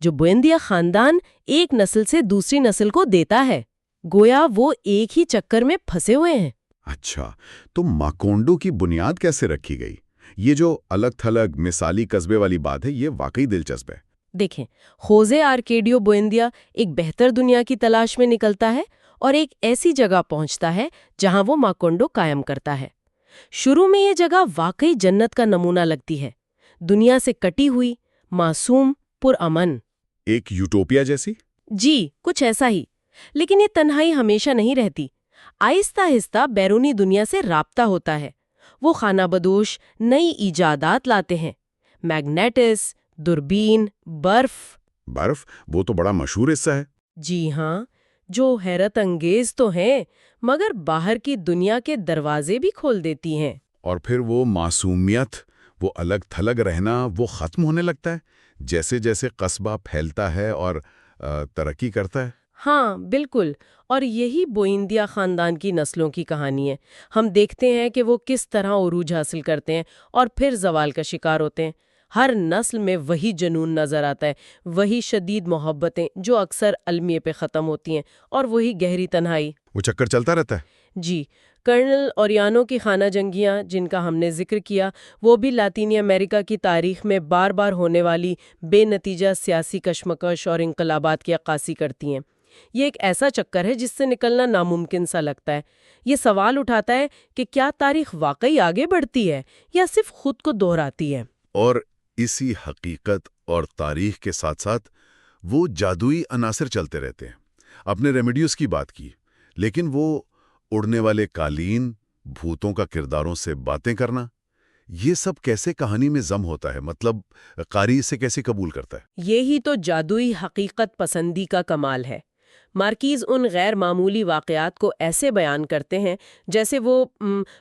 جو بوئندیا خاندان ایک نسل سے دوسری نسل کو دیتا ہے، گویا وہ ایک ہی چکر میں پھنسے ہوئے ہیں۔ اچھا، تو ماکونڈو کی بنیاد کیسے رکھی گئی؟ یہ جو الگ تھلگ مثالی قصبے والی بات ہے، یہ واقعی دلچسپ ہے۔ دیکھیں، خوزے آرکیڈیو بوئندیا ایک بہتر دنیا کی تلاش میں نکلتا ہے اور ایک ایسی جگہ پہنچتا ہے جہاں وہ ماکونڈو قائم کرتا ہے۔ شروع میں یہ جگہ واقعی جنت کا نمونہ لگتی ہے، دنیا سے کٹی ہوئی، معصوم، پرامن۔ ایک یوٹوپیا جیسی؟ جی، کچھ ایسا ہی۔ لیکن یہ تنہائی ہمیشہ نہیں رہتی۔ آہستہ آہستہ بیرونی دنیا سے رابطہ ہوتا ہے۔ وہ خانہ بدوش نئی ایجادات لاتے ہیں، میگنیٹس، دوربین، برف۔ وہ تو بڑا مشہور حصہ ہے۔ جی ہاں، جو حیرت انگیز تو ہیں مگر باہر کی دنیا کے دروازے بھی کھول دیتی ہیں۔ اور پھر وہ معصومیت، وہ الگ تھلگ رہنا، وہ ختم ہونے لگتا ہے جیسے جیسے قصبہ پھیلتا ہے اور ترقی کرتا ہے۔ ہاں بالکل، اور یہی بوئندیا خاندان کی نسلوں کی کہانی ہے۔ ہم دیکھتے ہیں کہ وہ کس طرح عروج حاصل کرتے ہیں اور پھر زوال کا شکار ہوتے ہیں۔ ہر نسل میں وہی جنون نظر آتا ہے، وہی شدید محبتیں جو اکثر المیے پہ ختم ہوتی ہیں، اور وہی گہری تنہائی۔ وہ چکر چلتا رہتا ہے۔ جی، کرنل اوریانو کی خانہ جنگیاں جن کا ہم نے ذکر کیا، وہ بھی لاطینی امریکہ کی تاریخ میں بار بار ہونے والی بے نتیجہ سیاسی کشمکش اور انقلابات کی عکاسی کرتی ہیں۔ یہ ایک ایسا چکر ہے جس سے نکلنا ناممکن سا لگتا ہے۔ یہ سوال اٹھاتا ہے کہ کیا تاریخ واقعی آگے بڑھتی ہے یا صرف خود کو دہراتی ہے؟ اور اسی حقیقت اور تاریخ کے ساتھ ساتھ وہ جادوئی عناصر چلتے رہتے ہیں۔ اپنے ریمیڈیوز کی بات کی، لیکن وہ اڑنے والے قالین، بھوتوں کا کرداروں سے باتیں کرنا، یہ سب کیسے کہانی میں ضم ہوتا ہے؟ مطلب قاری اسے کیسے قبول کرتا ہے؟ یہی تو جادوئی حقیقت پسندی کا کمال ہے۔ مارکیز ان غیر معمولی واقعات کو ایسے بیان کرتے ہیں جیسے وہ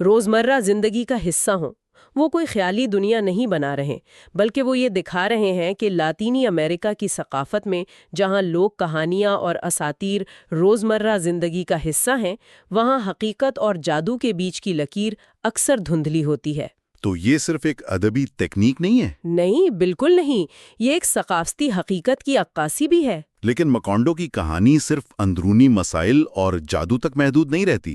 روزمرہ زندگی کا حصہ ہوں۔ وہ کوئی خیالی دنیا نہیں بنا رہے، بلکہ وہ یہ دکھا رہے ہیں کہ لاطینی امریکہ کی ثقافت میں جہاں لوک کہانیاں اور اساطیر روزمرہ زندگی کا حصہ ہیں، وہاں حقیقت اور جادو کے بیچ کی لکیر اکثر دھندلی ہوتی ہے۔ تو یہ صرف ایک ادبی تکنیک نہیں ہے؟ نہیں، بالکل نہیں، یہ ایک ثقافتی حقیقت کی عکاسی بھی ہے۔ لیکن ماکونڈو کی کہانی صرف اندرونی مسائل اور جادو تک محدود نہیں رہتی۔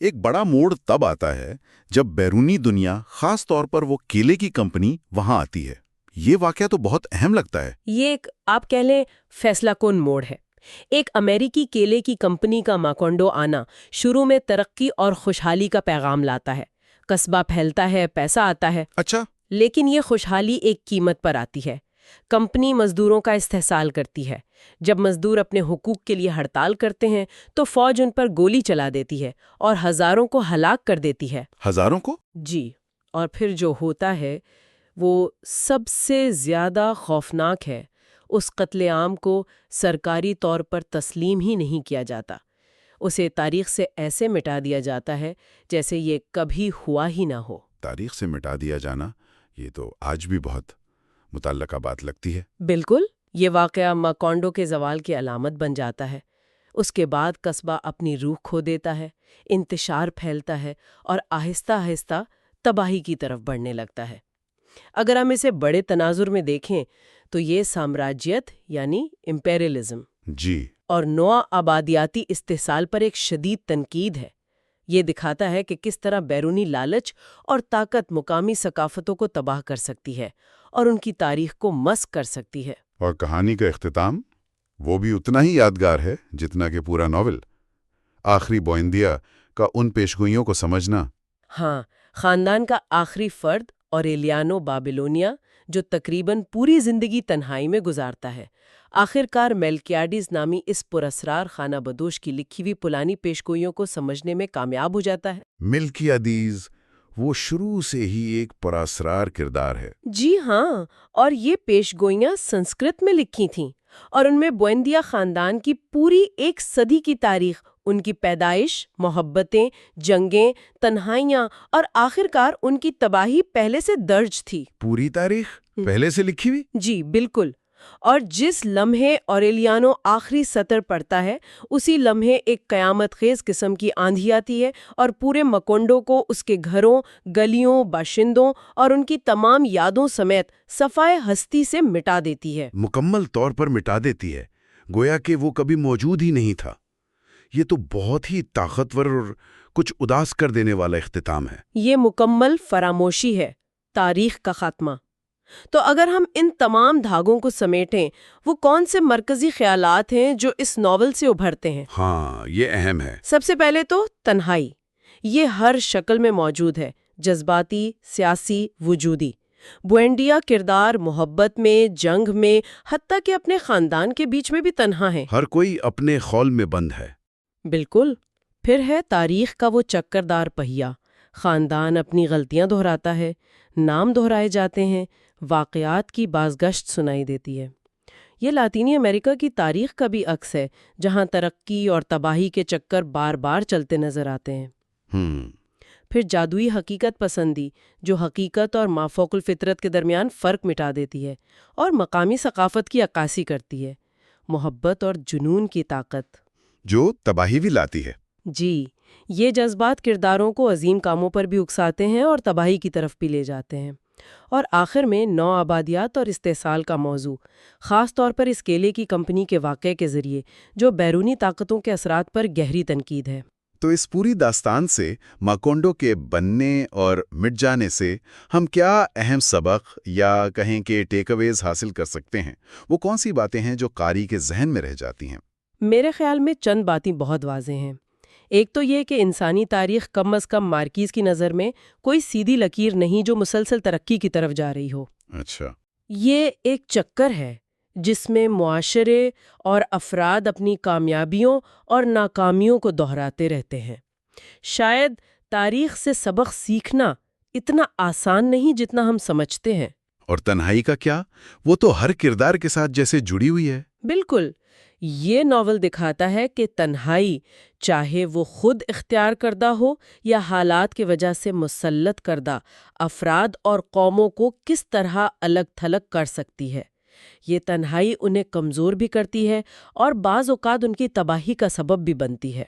ایک بڑا موڑ تب آتا ہے جب بیرونی دنیا، خاص طور پر وہ کیلے کی کمپنی وہاں آتی ہے۔ یہ واقعہ تو بہت اہم لگتا ہے۔ یہ ایک، آپ کہہ لیں، فیصلہ کن موڑ ہے۔ ایک امریکی کیلے کی کمپنی کا ماکونڈو آنا شروع میں ترقی اور خوشحالی کا پیغام لاتا ہے۔ قصبہ پھیلتا ہے، پیسہ آتا ہے۔ اچھا، لیکن یہ خوشحالی ایک قیمت پر آتی ہے۔ کمپنی مزدوروں کا استحصال کرتی ہے۔ جب مزدور اپنے حقوق کے لیے ہڑتال کرتے ہیں تو فوج ان پر گولی چلا دیتی ہے اور ہزاروں کو ہلاک کر دیتی ہے۔ ہزاروں کو؟ جی، اور پھر جو ہوتا ہے وہ سب سے زیادہ خوفناک ہے۔ اس قتل عام کو سرکاری طور پر تسلیم ہی نہیں کیا جاتا۔ اسے تاریخ سے ایسے مٹا دیا جاتا ہے جیسے یہ کبھی ہوا ہی نہ ہو۔ تاریخ سے مٹا دیا جانا، یہ تو آج بھی بہت متعلقہ بات لگتی ہے۔ بالکل، یہ واقعہ ماکونڈو کے زوال کی علامت بن جاتا ہے۔ اس کے بعد قصبہ اپنی روح کھو دیتا ہے، انتشار پھیلتا ہے اور آہستہ آہستہ تباہی کی طرف بڑھنے لگتا ہے۔ اگر ہم اسے بڑے تناظر میں دیکھیں تو یہ سامراجیت یعنی امپیریلزم جی، اور نوع آبادیاتی استحصال پر ایک شدید تنقید ہے۔ یہ دکھاتا ہے کہ کس طرح بیرونی لالچ اور طاقت مقامی ثقافتوں کو تباہ کر سکتی ہے اور ان کی تاریخ کو مسخ کر سکتی ہے۔ اور کہانی کا اختتام وہ بھی اتنا ہی یادگار ہے جتنا کہ پورا ناول۔ آخری بوئندیا کا ان پیشگوئیوں کو سمجھنا۔ ہاں، خاندان کا آخری فرد اوریلیانو بابیلونیا جو تقریباً پوری زندگی تنہائی میں گزارتا ہے، آخر کار میلکیاڈیز نامی اس پراسرار خانہ بدوش کی لکھی ہوئی پرانی پیشگوئیوں کو سمجھنے میں کامیاب ہو جاتا ہے۔ میلکیادیز وہ شروع سے ہی ایک پراسرار کردار ہے۔ جی ہاں، اور یہ پیشگوئیاں سنسکرت میں لکھی تھیں اور ان میں بوئندیا خاندان کی پوری ایک صدی کی تاریخ، ان کی پیدائش، محبتیں، جنگیں، تنہائیاں اور آخر کار ان کی تباہی پہلے سے درج تھی۔ پوری تاریخ پہلے سے لکھی ہوئی؟ جی بالکل، اور جس لمحے اوریلیانو آخری سطر پڑھتا ہے اسی لمحے ایک قیامت خیز قسم کی آندھی آتی ہے اور پورے مکونڈو کو اس کے گھروں، گلیوں، باشندوں اور ان کی تمام یادوں سمیت صفائے ہستی سے مٹا دیتی ہے۔ مکمل طور پر مٹا دیتی ہے، گویا کہ وہ کبھی موجود ہی نہیں تھا۔ یہ تو بہت ہی طاقتور اور کچھ اداس کر دینے والا اختتام ہے۔ یہ مکمل فراموشی ہے، تاریخ کا خاتمہ۔ تو اگر ہم ان تمام دھاگوں کو سمیٹیں، وہ کون سے مرکزی خیالات ہیں جو اس ناول سے ابھرتے ہیں؟ ہاں، یہ اہم ہے۔ سب سے پہلے تو تنہائی۔ یہ ہر شکل میں موجود ہے، جذباتی، سیاسی، وجودی۔ بوئنڈیا کردار محبت میں، جنگ میں، حتیٰ کہ اپنے خاندان کے بیچ میں بھی تنہا ہے۔ ہر کوئی اپنے خول میں بند ہے۔ بالکل۔ پھر ہے تاریخ کا وہ چکردار پہیہ۔ خاندان اپنی غلطیاں دہراتا ہے، نام دہرائے جاتے ہیں، واقعات کی بازگشت سنائی دیتی ہے۔ یہ لاطینی امریکہ کی تاریخ کا بھی عکس ہے، جہاں ترقی اور تباہی کے چکر بار بار چلتے نظر آتے ہیں۔ پھر جادوئی حقیقت پسندی، جو حقیقت اور مافوق الفطرت کے درمیان فرق مٹا دیتی ہے اور مقامی ثقافت کی عکاسی کرتی ہے۔ محبت اور جنون کی طاقت، جو تباہی بھی لاتی ہے۔ جی، یہ جذبات کرداروں کو عظیم کاموں پر بھی اکساتے ہیں اور تباہی کی طرف بھی لے جاتے ہیں۔ اور آخر میں نو آبادیات اور استحصال کا موضوع، خاص طور پر اس کیلے کی کمپنی کے واقعے کے ذریعے، جو بیرونی طاقتوں کے اثرات پر گہری تنقید ہے۔ تو اس پوری داستان سے، ماکونڈو کے بننے اور مٹ جانے سے ہم کیا اہم سبق یا کہیں کہ ٹیک اویز حاصل کر سکتے ہیں؟ وہ کون سی باتیں ہیں جو قاری کے ذہن میں رہ جاتی ہیں؟ میرے خیال میں چند باتیں بہت واضح ہیں۔ ایک تو یہ کہ انسانی تاریخ کم از کم مارکیز کی نظر میں کوئی سیدھی لکیر نہیں جو مسلسل ترقی کی طرف جا رہی ہو۔ اچھا۔ یہ ایک چکر ہے جس میں معاشرے اور افراد اپنی کامیابیوں اور ناکامیوں کو دہراتے رہتے ہیں۔ شاید تاریخ سے سبق سیکھنا اتنا آسان نہیں جتنا ہم سمجھتے ہیں۔ اور تنہائی کا کیا؟ وہ تو ہر کردار کے ساتھ جیسے جڑی ہوئی ہے۔ بالکل۔ یہ ناول دکھاتا ہے کہ تنہائی، چاہے وہ خود اختیار کردہ ہو یا حالات کی وجہ سے مسلط کردہ، افراد اور قوموں کو کس طرح الگ تھلگ کر سکتی ہے۔ یہ تنہائی انہیں کمزور بھی کرتی ہے اور بعض اوقات ان کی تباہی کا سبب بھی بنتی ہے۔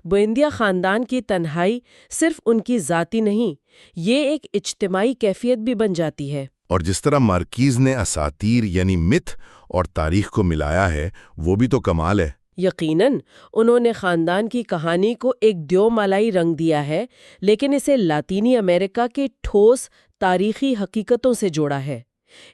بوئندیا خاندان کی تنہائی صرف ان کی ذاتی نہیں، یہ ایک اجتماعی کیفیت بھی بن جاتی ہے۔ اور جس طرح مارکیز نے اساطیر یعنی متھ اور تاریخ کو ملایا ہے، وہ بھی تو کمال ہے۔ یقیناً انہوں نے خاندان کی کہانی کو ایک دیو مالائی رنگ دیا ہے، لیکن اسے لاطینی امریکہ کے ٹھوس تاریخی حقیقتوں سے جوڑا ہے۔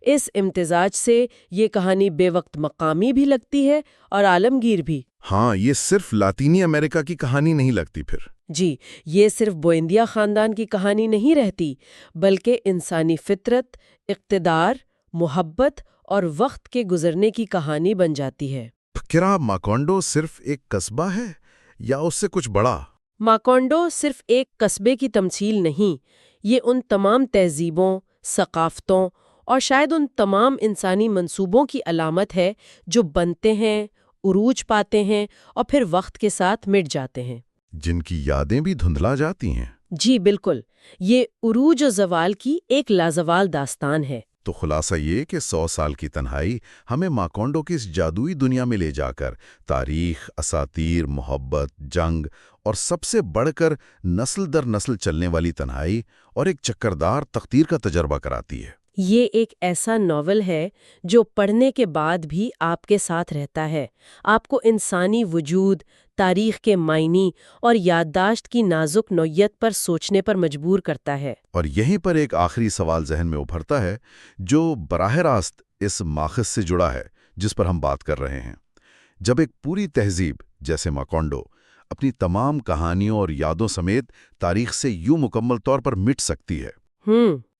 اس امتزاج سے یہ کہانی بے وقت مقامی بھی لگتی ہے اور عالمگیر بھی۔ ہاں، یہ صرف لاطینی امریکہ کی کہانی نہیں لگتی پھر۔ جی، یہ صرف بوئندیا خاندان کی کہانی نہیں رہتی، بلکہ انسانی فطرت، اقتدار، محبت اور وقت کے گزرنے کی کہانی بن جاتی ہے۔ کیا ماکونڈو صرف ایک قصبہ ہے یا اس سے کچھ بڑا؟ ماکونڈو صرف ایک قصبے کی تمثیل نہیں، یہ ان تمام تہذیبوں، ثقافتوں اور شاید ان تمام انسانی منصوبوں کی علامت ہے جو بنتے ہیں، عروج پاتے ہیں اور پھر وقت کے ساتھ مٹ جاتے ہیں، جن کی یادیں بھی دھندلا جاتی ہیں۔ جی بالکل، یہ عروج و زوال کی ایک لازوال داستان ہے۔ تو خلاصہ یہ کہ 100 سال کی تنہائی ہمیں ماکونڈو کی اس جادوئی دنیا میں لے جا کر تاریخ، اساطیر، محبت، جنگ اور سب سے بڑھ کر نسل در نسل چلنے والی تنہائی اور ایک چکردار تقدیر کا تجربہ کراتی ہے۔ یہ ایک ایسا ناول ہے جو پڑھنے کے بعد بھی آپ کے ساتھ رہتا ہے، آپ کو انسانی وجود، تاریخ کے معنی اور یادداشت کی نازک نوعیت پر سوچنے پر مجبور کرتا ہے۔ اور یہیں پر ایک آخری سوال ذہن میں ابھرتا ہے جو براہ راست اس ماخذ سے جڑا ہے جس پر ہم بات کر رہے ہیں۔ جب ایک پوری تہذیب جیسے ماکونڈو اپنی تمام کہانیوں اور یادوں سمیت تاریخ سے یوں مکمل طور پر مٹ سکتی ہے،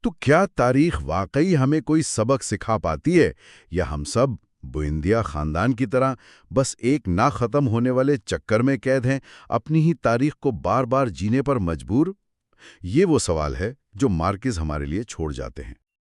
تو کیا تاریخ واقعی ہمیں کوئی سبق سکھا پاتی ہے، یا ہم سب بوئندیا خاندان کی طرح بس ایک نہ ختم ہونے والے چکر میں قید ہیں، اپنی ہی تاریخ کو بار بار جینے پر مجبور؟ یہ وہ سوال ہے جو مارکیز ہمارے لیے چھوڑ جاتے ہیں۔